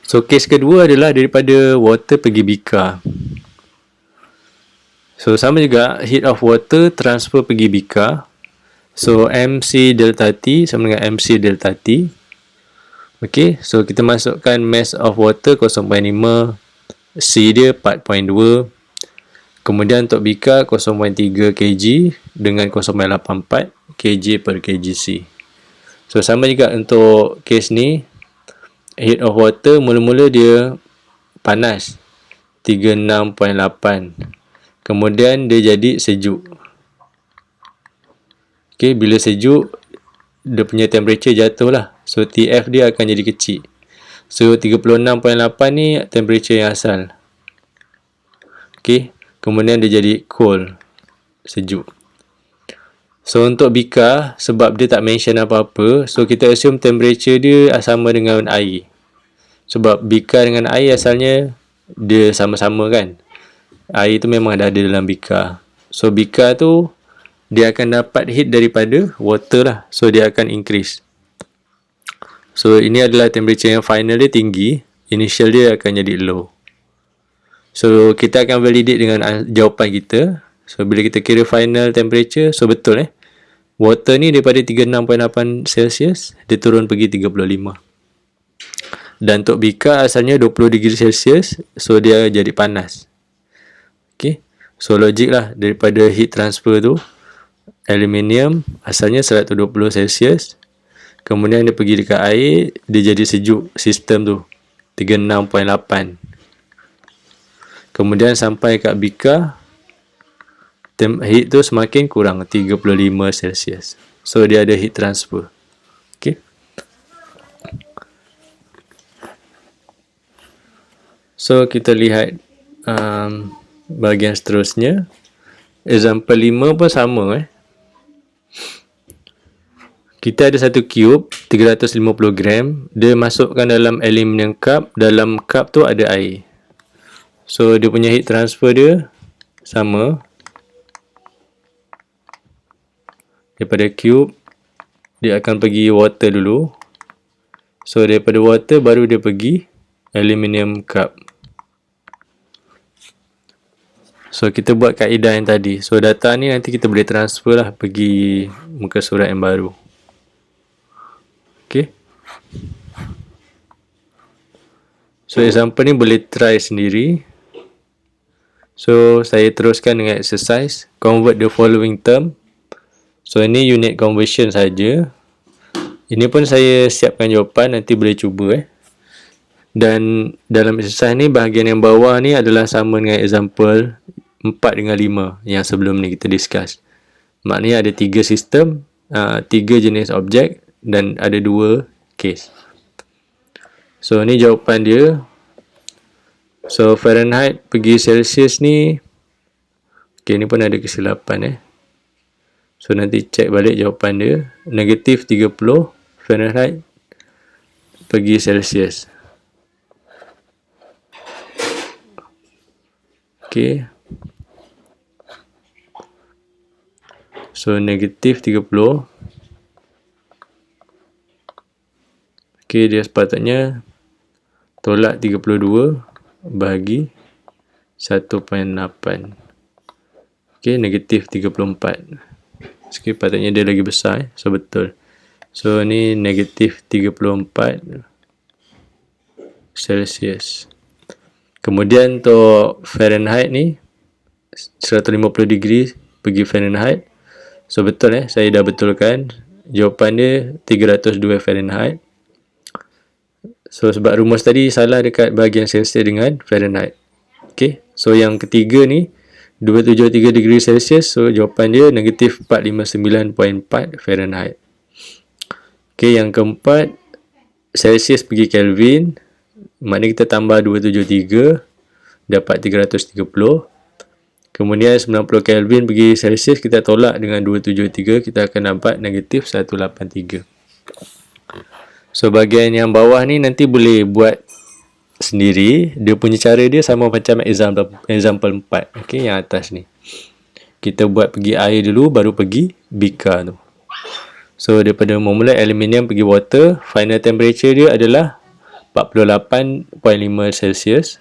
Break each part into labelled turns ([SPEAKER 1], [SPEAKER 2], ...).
[SPEAKER 1] So case kedua adalah daripada water pergi beaker. So sama juga, heat of water transfer pergi beaker. So MC delta T sama dengan MC delta T. Okay, so kita masukkan mass of water 0.5, C dia 4.2. Kemudian untuk beaker 0.3 kg dengan 0.84 kg per kgc. So sama juga untuk case ni, heat of water mula-mula dia panas 36.8. Kemudian dia jadi sejuk. Okay, bila sejuk, dia punya temperature jatuh lah. So TF dia akan jadi kecil. So 36.8 ni temperature yang asal. Okay, kemudian dia jadi cold, sejuk. So untuk beaker, sebab dia tak mention apa-apa, so kita assume temperature dia sama dengan air. Sebab beaker dengan air asalnya dia sama-sama kan. Air tu memang ada dalam beaker. So beaker tu dia akan dapat heat daripada water lah. So dia akan increase. So ini adalah temperature yang final dia tinggi, initial dia akan jadi low. So kita akan validate dengan jawapan kita. So bila kita kira final temperature, so betul water ni daripada 36.8 Celsius dia turun pergi 35. Dan untuk beaker asalnya 20 degree Celsius, so dia jadi panas. Okay, so logik lah, daripada heat transfer tu, aluminium asalnya 120 Celsius, kemudian dia pergi dekat air, dia jadi sejuk sistem tu 36.8. Kemudian sampai kat beaker, heat tu semakin kurang 35 Celsius. So dia ada heat transfer. Okay, so kita lihat bahagian seterusnya. Example 5 pun sama Kita ada satu cube 350 gram, dia masukkan dalam aluminium cup. Dalam cup tu ada air. So dia punya heat transfer dia sama. Daripada cube dia akan pergi water dulu. So daripada water baru dia pergi aluminium cup. So kita buat kaedah yang tadi. So data ni nanti kita boleh transfer lah pergi muka surat yang baru. Okay, so example ni boleh try sendiri. So saya teruskan dengan exercise. Convert the following term. So ini unit conversion saja. Ini pun saya siapkan jawapan, nanti boleh cuba Dan dalam exercise ni, bahagian yang bawah ni adalah sama dengan example 4 dengan 5 yang sebelum ni kita discuss. Maknanya ada 3 sistem, 3 jenis objek dan ada 2 case. So ni jawapan dia. So Fahrenheit pergi Celsius ni, okay, ni pun ada kesilapan So nanti cek balik jawapan dia. Negatif 30 Fahrenheit pergi Celsius. Okay, so negatif 30. Okay, dia sepatutnya tolak 32 bahagi 1.8. Okay, negatif 34. Okay, patutnya dia lagi besar So betul. So ni negatif 34 Celsius. Kemudian untuk Fahrenheit ni 150 degree pergi Fahrenheit. So betul saya dah betulkan. Jawapan dia 302 Fahrenheit. So sebab rumus tadi salah dekat bahagian Celsius dengan Fahrenheit. Okay, so yang ketiga ni 273 degree Celsius. So jawapan dia negatif 459.4 Fahrenheit. Okay, yang keempat Celsius pergi Kelvin. Maknanya kita tambah 273 dapat 330. Kemudian 90 Kelvin pergi Celsius, kita tolak dengan 273, kita akan dapat negatif 183. So bahagian yang bawah ni nanti boleh buat sendiri. Dia punya cara dia sama macam example 4. Okay, yang atas ni kita buat pergi air dulu, baru pergi beaker tu. So daripada memulai aluminium pergi water, final temperature dia adalah 48.5 Celsius.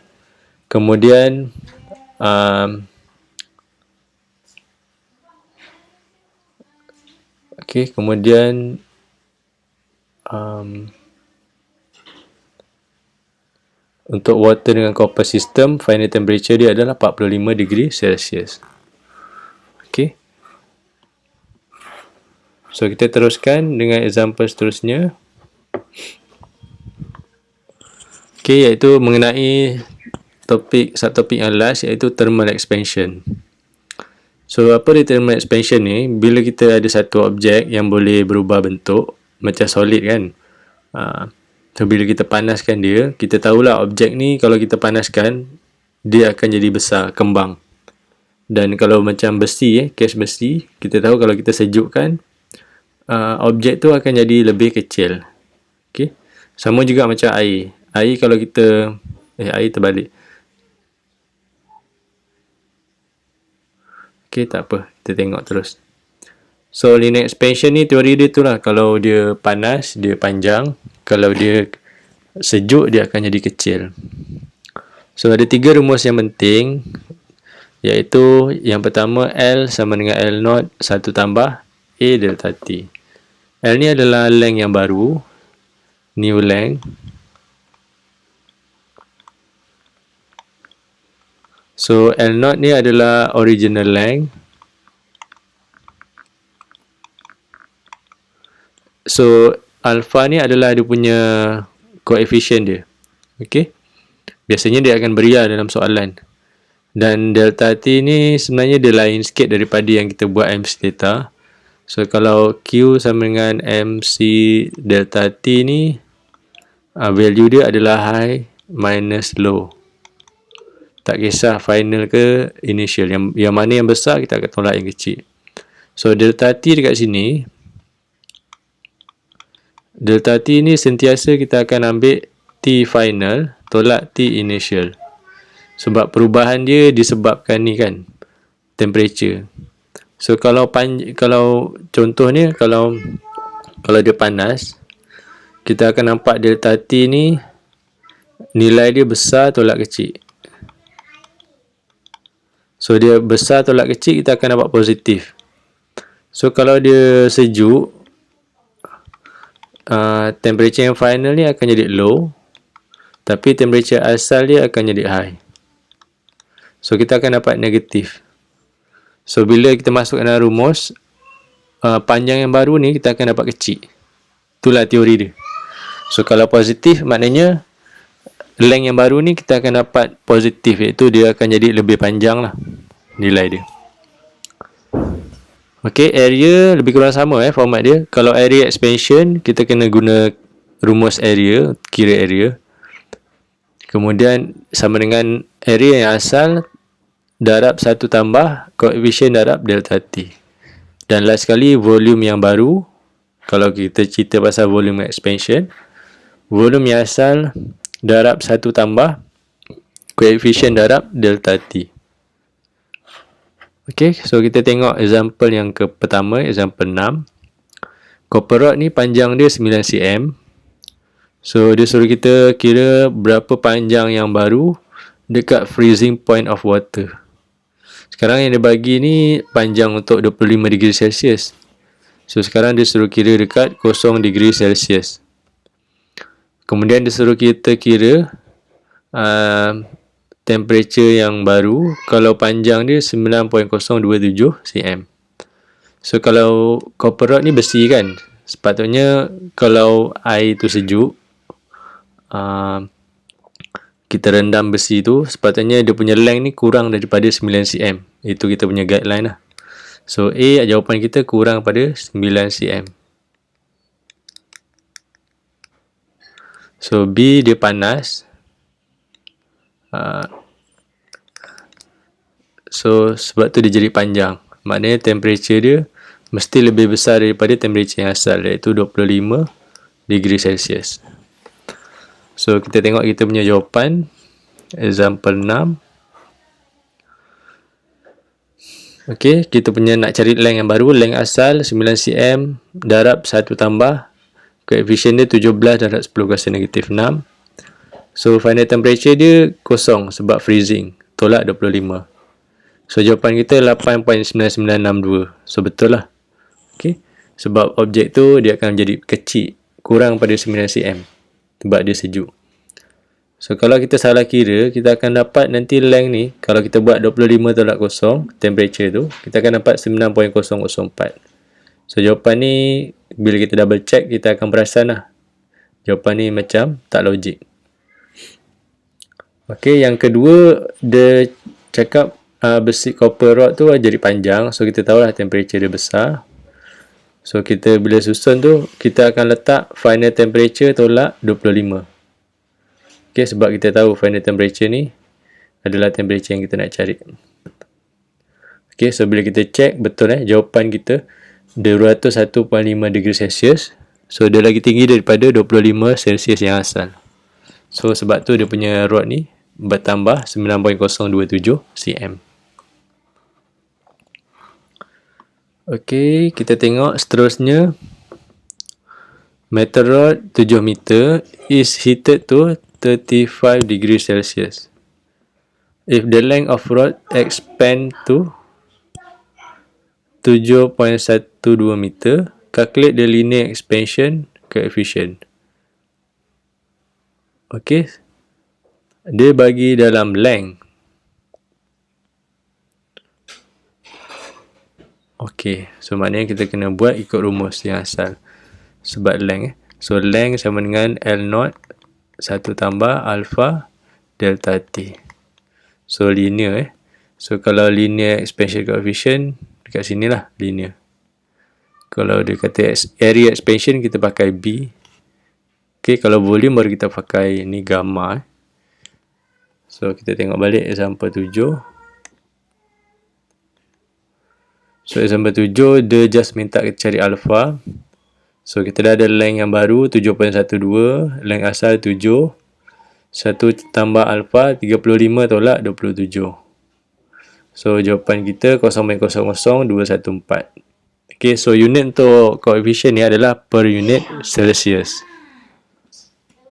[SPEAKER 1] Kemudian kemudian untuk water dengan copper system, final temperature dia adalah 45 degree Celsius. Okay. So, kita teruskan dengan example seterusnya. Okay, iaitu mengenai subtopik yang last, iaitu thermal expansion. So, apa dia thermal expansion ni? Bila kita ada satu objek yang boleh berubah bentuk, macam solid kan? So, bila kita panaskan dia, kita tahulah objek ni kalau kita panaskan, dia akan jadi besar, kembang. Dan kalau macam besi, kes besi, kita tahu kalau kita sejukkan, objek tu akan jadi lebih kecil. Okay? Sama juga macam air. Air kalau kita... air terbalik. Okay, tak apa. Kita tengok terus. So, linear expansion ni teori dia tu lah. Kalau dia panas, dia panjang. Kalau dia sejuk, dia akan jadi kecil. So, ada 3 rumus yang penting. Iaitu yang pertama, L sama dengan L0 1 tambah A delta T. L ni adalah length yang baru. New length. So, L0 ni adalah original length. So, alpha ni adalah dia punya koefisien dia. Okay. Biasanya dia akan beria dalam soalan. Dan delta T ni sebenarnya dia lain sikit daripada yang kita buat MC theta. So, kalau Q sama dengan MC delta T ni, value dia adalah high minus low. Tak kisah final ke initial. Yang mana yang besar, kita akan tolak yang kecil. So, delta T dekat sini, delta T ni sentiasa kita akan ambil T final, tolak T initial. Sebab perubahan dia disebabkan ni kan, temperature. So, kalau contohnya, kalau dia panas, kita akan nampak delta T ni, nilai dia besar tolak kecil. So, dia besar tolak kecil, kita akan dapat positif. So, kalau dia sejuk, temperature yang final ni akan jadi low. Tapi temperature asal dia akan jadi high. So, kita akan dapat negatif. So, bila kita masuk dalam rumus, panjang yang baru ni kita akan dapat kecil. Itulah teori dia. So, kalau positif, maknanya length yang baru ni kita akan dapat positif, iaitu dia akan jadi lebih panjang lah nilai dia. Okay, area lebih kurang sama format dia. Kalau area expansion, kita kena guna rumus area, kira area. Kemudian sama dengan area yang asal darab 1 tambah koefisien darab delta T. Dan last sekali, volume yang baru. Kalau kita cerita pasal volume expansion, volume yang asal darab 1 tambah koefisien darab delta T. Okay, so kita tengok example yang pertama, example 6. Copper rod ni panjang dia 9 cm. So, dia suruh kita kira berapa panjang yang baru dekat freezing point of water. Sekarang yang dia bagi ni panjang untuk 25 degree Celsius. So, sekarang dia suruh kira dekat 0 degree Celsius. Kemudian dia suruh kita kira temperature yang baru. Kalau panjang dia 9.027 cm. So, kalau copper rod ni besi kan, sepatutnya kalau air tu sejuk, kita rendam besi tu, sepatutnya dia punya length ni kurang daripada 9 cm. Itu kita punya guideline lah. So, A, jawapan kita kurang pada 9 cm. So, B dia panas. So, sebab tu dia jadi panjang. Maknanya temperature dia mesti lebih besar daripada temperature yang asal, iaitu 25 degree Celsius. So, kita tengok kita punya jawapan. Example 6. Okay, kita punya nak cari length yang baru. Length asal 9 cm darab 1 tambah koefisien dia 17 darab 10 kuasa negatif 6. So final temperature dia kosong sebab freezing, tolak 25. So jawapan kita 8.9962. So betul lah. Okay. Sebab objek tu dia akan jadi kecil, kurang pada 9 cm sebab dia sejuk. So kalau kita salah kira, kita akan dapat nanti length ni, kalau kita buat 25 tolak kosong, temperature tu, kita akan dapat 9.004. So jawapan ni bila kita double check, kita akan perasan lah jawapan ni macam tak logik. Okay, yang kedua dia cakap besi copper rod tu jadi panjang. So kita tahulah temperature dia besar. So kita bila susun tu, kita akan letak final temperature tolak 25. Okay, sebab kita tahu final temperature ni adalah temperature yang kita nak cari. Okay, so bila kita check, betul jawapan kita 201.5 degree Celsius. So dia lagi tinggi daripada 25 Celsius yang asal. So sebab tu dia punya rod ni bertambah 9.027 cm. Okay, kita tengok seterusnya. Metal rod 7 meter is heated to 35 degree Celsius. If the length of rod expand to 7.12 meter, calculate the linear expansion coefficient. Okay, dia bagi dalam length. Okay, so maknanya kita kena buat ikut rumus yang asal. Sebab length So length sama dengan L0 1 tambah alpha delta T. So linear So kalau linear expansion coefficient, dekat sini lah linear. Kalau dia kata area expansion, kita pakai B. Okay, kalau volume baru kita pakai ni gamma. So kita tengok balik example 7. So example 7 dia just minta kita cari alpha. So kita dah ada length yang baru 7.12, length asal 7. 1 tambah alpha 35 tolak 27. So jawapan kita 0.00214. Okay, so unit untuk coefficient ni adalah per unit Celsius.